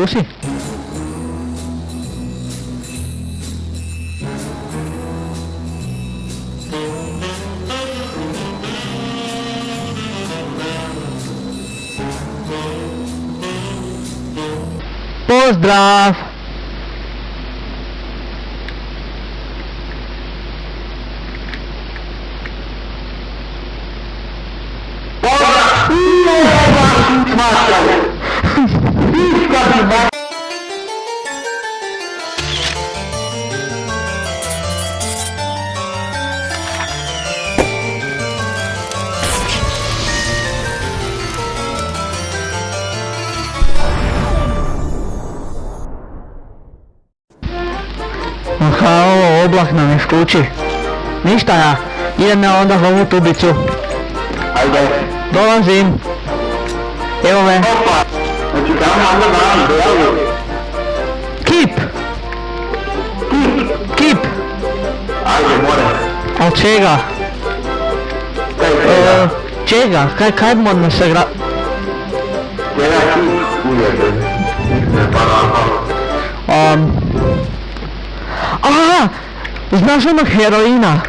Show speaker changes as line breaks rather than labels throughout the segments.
tu si? Pozdrav! Aha, ovo oblak nam je škući. Ništa ja, idem ja onda ovu tubicu.
Ajde.
Dolazim. Evo me.
Opa. Znači tamo onda nam dojavio.
Kip! Kip!
Ajde, more.
Al čega? Čega? Kaj moramo se gra...
Čega kip ujede?
Aha! Znaš onog heroina?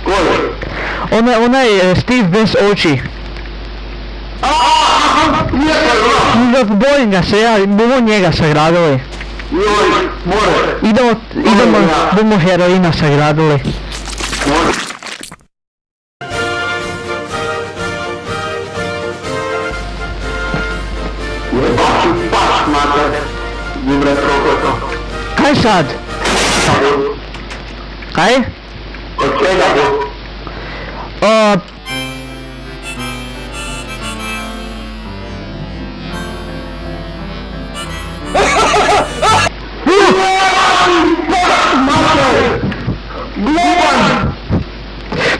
Koji?
Onaj Steve bez oči. Bojim ga se ja, bomo njega sagradili.
Joj, more.
Bomo heroina sagradili.
More. Jebači paš, mater. Dimre prokleto.
Kaj sad? Kaj?
Od čega bu?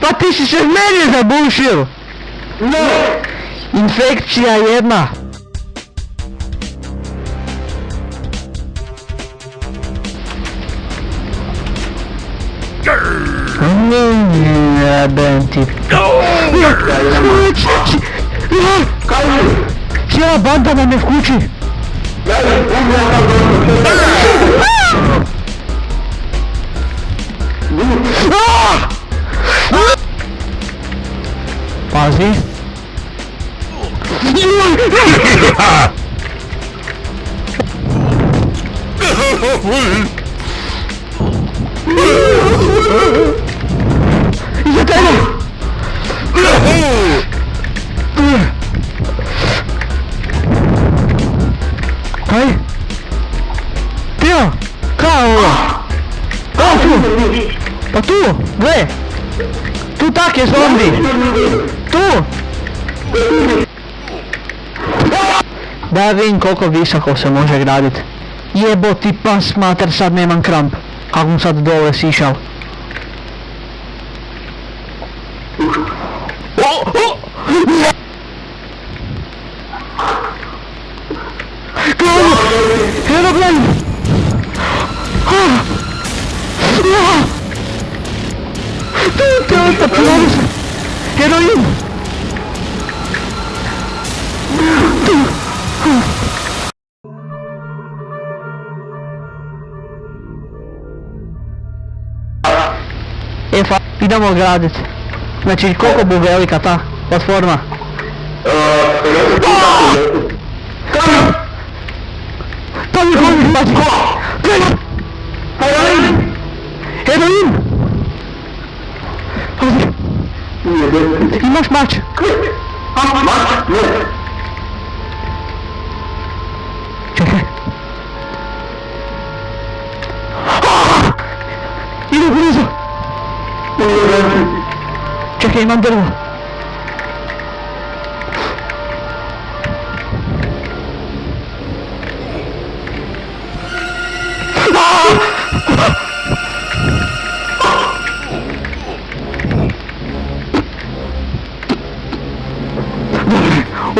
Pa ti si se mene zabušio!
Ne!
Infekcija jedna! Jebem ti.
Kaj je?
Cijela banda nam je v kući! Pazi! Iza tebe! Kaj? Tio! Kaj ovo? Kaj tu? Pa tu! Gle! Tu tak je zombi! Tu! Da vidim koliko visoko se može gradit. Jebo ti pas mater, sad nemam kramp. Kako mu sad dole sišao. Herobrain! Heroin! Idemo gradit. Znači koliko bu velika ta platforma? To mi hovi, pazi! Heroin! Heroin! Pazi! Imaš mač?
Mač? Ne.
Čekaj. Idu blizu! Čekaj, imam drvo.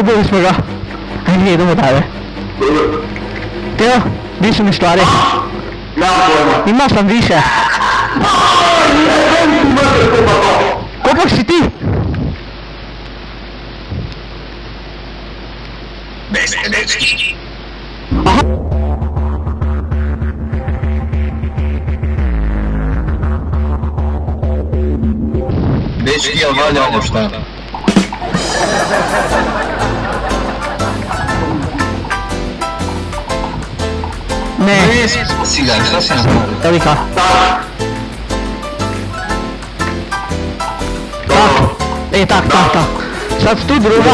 Ubili smo ga. Ajde, idemo dalje. Teo, di su mi stvari? Imao sam više. Kopak si ti?
Bezpredečki. Dečki, jel valja ovo šta?
Ne,
Sigan, šta si napravio?
velika. Tak. Sad tu druga.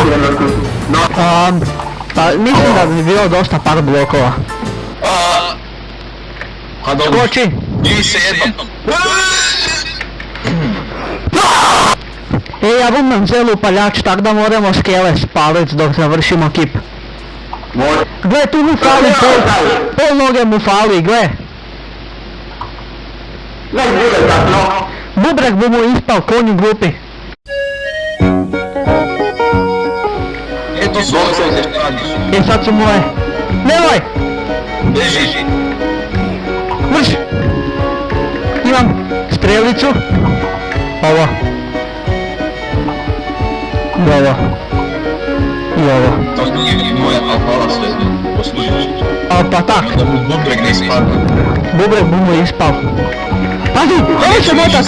Pa mislim da bi bilo dosta par blokova.
Pa dobro.
Skoči!
Ili se jednom.
Ja bom nam vzeli upaljač, tak da moramo skele spalit dok završimo kip. Gle, tu mu fali, pol noge mu fali, gle. Bubrek bi mu ispal, konju glupi.
To su ovo što radiš.
Sad su moje. Nemoj!
Beži.
Vrš! Imam strelicu. Ovo. I ovo.
To nije moja, ali hvala sve poslužiš.
Pa tak.
Da mu bubreg ne ispadne.
Bubrek bi mu ispal. Pazi! Ovo se motat!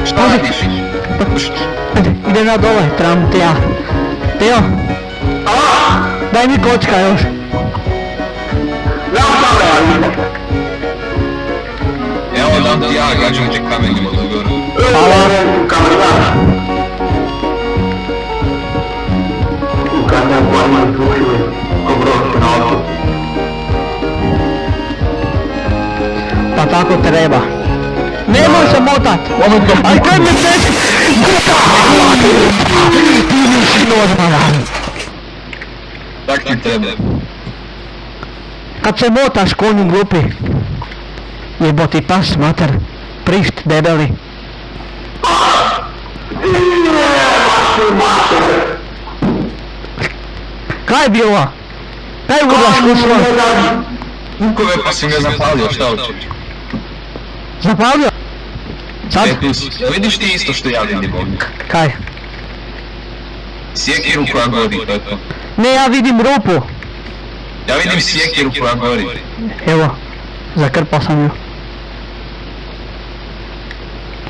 Šta radiš?
Ide na dole, trebam te ja. Teo! Daj mi kocka još.
Evo dam ti ja, gađam te kamenima do gore.
Hvala. Pa tako treba. Nemoj se motat! Aj kaj me teši! Ti nisi normalan!
Tak ti treba.
Kad se motaš konju glupi. Jeboti pas, mater. Prišt, debeli. Kaj je bilo? Kaj urlaš kuslo?
Ukove pa si me zapalio, šta hoćeš?
Zapalio? Sad?
Vidiš ti isto što ja vidim ovdje.
Kaj?
Sjekiru koja gori, to je to.
Ne, ja vidim rupu.
Ja vidim sjekiru koja gori.
Evo, zakrpao sam ju.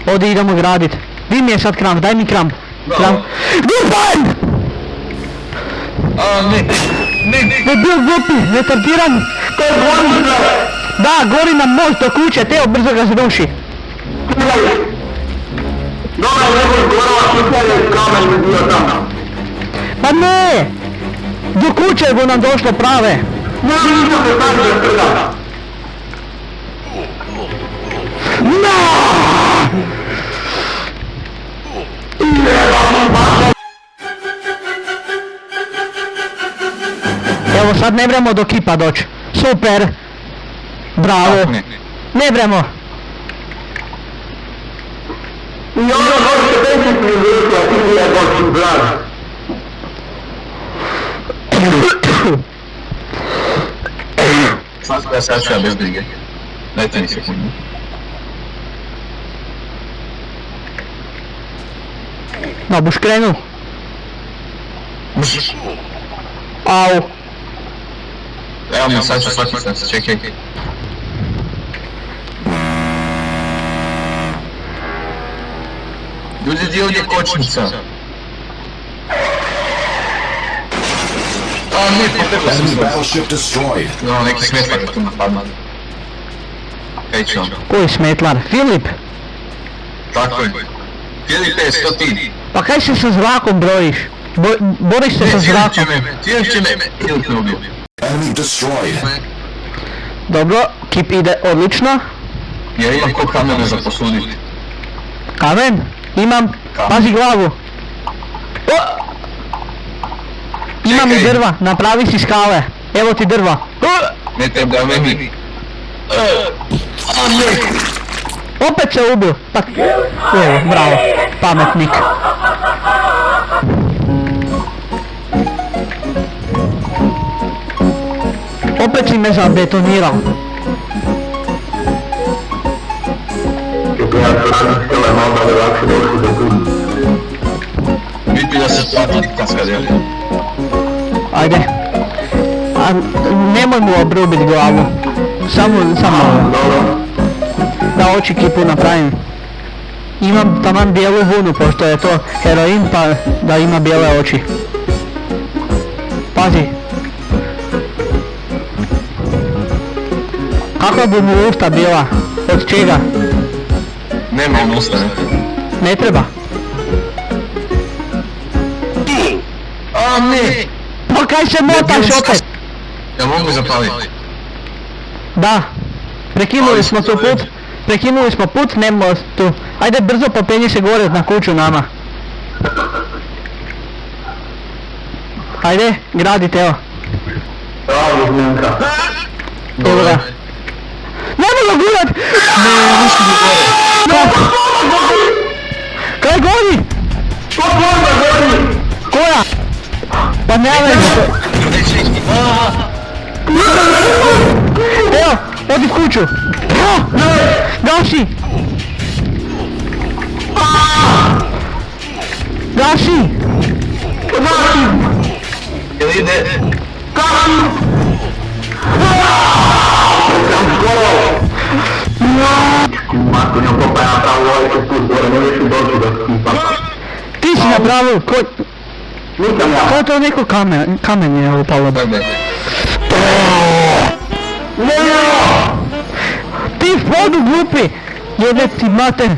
Ovdje idemo gradit. Di mi je sad kramp, daj mi kramp. Kramp. Gurban!
A, ne.
Ne bio glupi, retardiran. Da, gori nam most do kuće, Teo brzo ga zruši. Pa ne! Do kuće bo nam došlo prave. Evo sad ne vremo do kipa doći. Super! Bravo! Ne vremo!
I onda možete benčiti izvršiti, a ti nije doći brad.
Sad ću ja bez brige. Dajte mi sekundu.
No, buš krenu. Au.
Evo mi sad ću svaki se, čekaj. Ljudi, gdje ovdje kočnica? A ne, potrebno sam
Enemy battleship destroyed.
No, neki smetlar tu napadna. Kaj će on?
Koji smetlar? Filip!
Tako je. Filipe, što ti?
Pa kaj se sa zrakom brojiš? Boriš se sa zrakom.
Filip će me. Filip me ubio.
Enemy destroyed.
Dobro, kip ide odlično.
Ja imam ko kamene za posuditi.
Kamen? Imam. Pazi glavu. O! Imam i drva, napravi si skale. Evo ti drva.
Ne treba meni.
Opet se ubio. Pa... Evo, bravo. Pametnik. Opet si me zabetonirao.
Vidi da se plati kaskadeli.
Ajde. A nemoj mu obrubit glavu. Samo ovo. Da oči kipu napravim. Imam taman bijelu vunu, pošto je to heroin, pa da ima bijele oči. Pazi. Kakva bi mu usta bila? Od čega?
Nema on usta, ne?
Ne treba.
A ne!
Pa kaj se motaš opet?
Ja mogu zapaliti.
Da. Prekinuli smo tu put. Prekinuli smo put, nemo tu. Ajde brzo popenji se gore na kuću nama. Ajde, gradite, evo.
Bravo, Znanka.
Evo ga. Nemoj ga gurat!
Ne, nisam mi gore.
Kaj gori?
Što tvojda gori?
Koja? Pa ne veze.
Neće ići.
Evo, odi u kuću. Gaši! Gaši!
Jel ide?
Matko, njom to pa ja napravio ovaj put, gore, ne više doći da skipam.
Ti si napravio,
Nisam ja.
ko je to neko kamen je upalo?
Bebe.
Ti v vodu glupi! Jebe ti mater!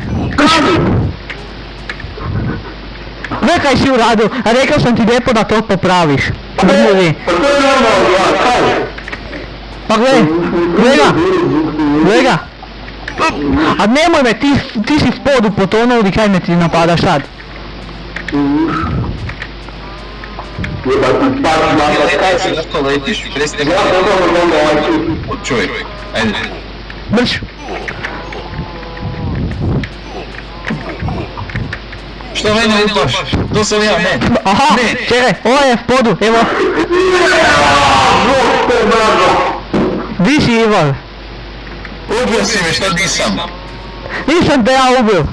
Gle kaj si uradio, a rekao sam ti lijepo da to popraviš. Mrljivi.
Pa to je normalno, ja, kaj?
Pa gle ga! A nemoj me, ti si v podu potonuo i kaj me ti napadaš sad?
Jebati, paš, Znanka, kaj
Kaj si na to letiš? Presne
Ja dobro onda ovaj čut.
Čuj, ajde.
Brš!
Što mene upaš? To sam ja, ne.
Aha, čekaj, ovo je v podu, evo. Di si Ivan?
Ubio si me, što nisam?
Nisam te ja ubio.